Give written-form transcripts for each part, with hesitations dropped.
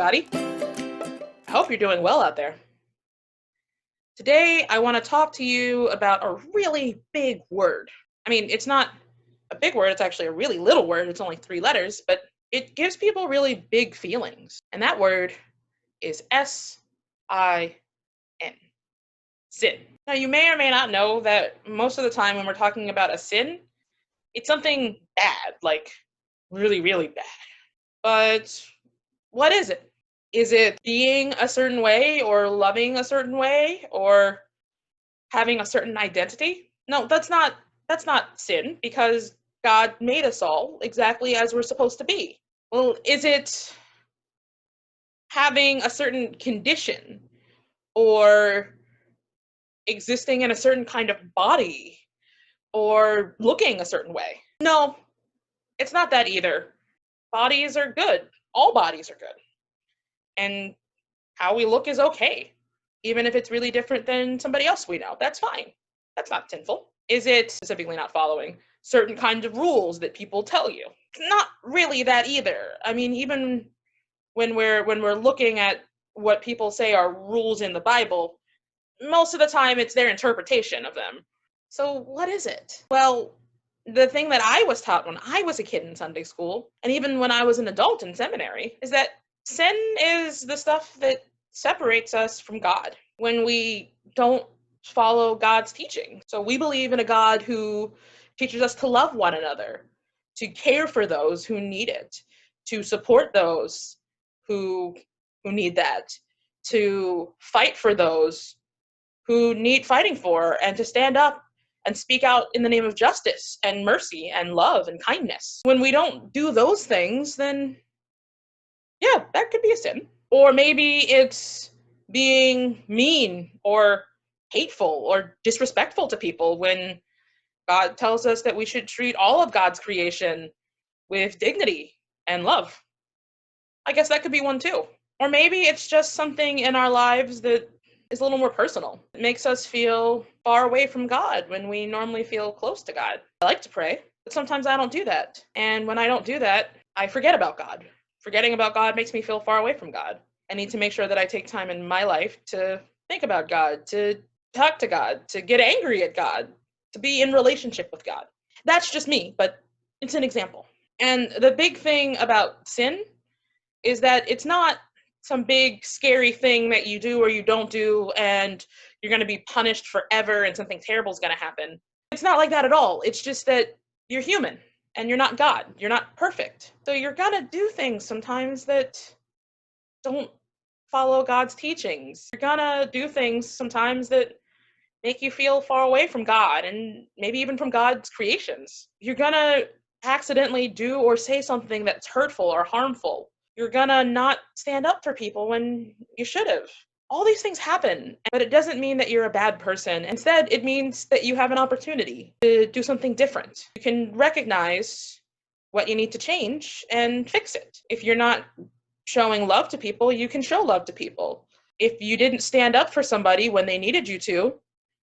everybody. I hope you're doing well out there. Today, I want to talk to you about a really big word. I mean, it's not a big word, it's actually a really little word. It's only 3 letters, but it gives people really big feelings. And that word is S-I-N, sin. Now, you may or may not know that most of the time when we're talking about a sin, it's something bad, like really, really bad. But what is it? Is it being a certain way or loving a certain way or having a certain identity? No, that's not sin because God made us all exactly as we're supposed to be. Well, is it having a certain condition or existing in a certain kind of body or looking a certain way? No, it's not that either. Bodies are good. All bodies are good. And how we look is okay. Even if it's really different than somebody else we know, that's fine. That's not sinful. Is it specifically not following certain kinds of rules that people tell you? Not really that either. I mean, even when we're looking at what people say are rules in the Bible, most of the time it's their interpretation of them. So what is it? Well, the thing that I was taught when I was a kid in Sunday school, and even when I was an adult in seminary, is that sin is the stuff that separates us from God when we don't follow God's teaching. So we believe in a God who teaches us to love one another, to care for those who need it, to support those who need that, to fight for those who need fighting for, and to stand up and speak out in the name of justice and mercy and love and kindness. When we don't do those things, then yeah, that could be a sin. Or maybe it's being mean or hateful or disrespectful to people when God tells us that we should treat all of God's creation with dignity and love. I guess that could be one too. Or maybe it's just something in our lives that is a little more personal. It makes us feel far away from God when we normally feel close to God. I like to pray, but sometimes I don't do that. And when I don't do that, I forget about God. Forgetting about God makes me feel far away from God. I need to make sure that I take time in my life to think about God, to talk to God, to get angry at God, to be in relationship with God. That's just me, but it's an example. And the big thing about sin is that it's not some big scary thing that you do or you don't do and you're going to be punished forever and something terrible is going to happen. It's not like that at all. It's just that you're human and you're not God. You're not perfect. So you're going to do things sometimes that don't follow God's teachings. You're going to do things sometimes that make you feel far away from God and maybe even from God's creations. You're going to accidentally do or say something that's hurtful or harmful. You're gonna not stand up for people when you should have. All these things happen, but it doesn't mean that you're a bad person. Instead, it means that you have an opportunity to do something different. You can recognize what you need to change and fix it. If you're not showing love to people, you can show love to people. If you didn't stand up for somebody when they needed you to,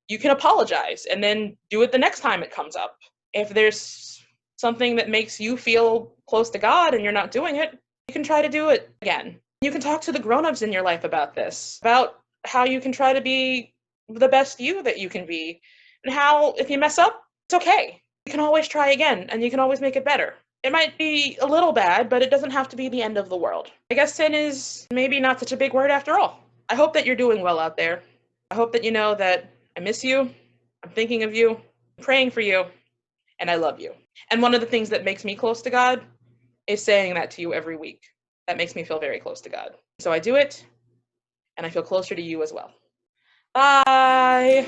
you can apologize and then do it the next time it comes up. If there's something that makes you feel close to God and you're not doing it, you can try to do it again. You can talk to the grown-ups in your life about this, about how you can try to be the best you that you can be, and how if you mess up, it's okay. You can always try again, and you can always make it better. It might be a little bad, but it doesn't have to be the end of the world. I guess sin is maybe not such a big word after all. I hope that you're doing well out there. I hope that you know that I miss you, I'm thinking of you, I'm praying for you, and I love you. And one of the things that makes me close to God is saying that to you every week. That makes me feel very close to God. So I do it, and I feel closer to you as well. Bye!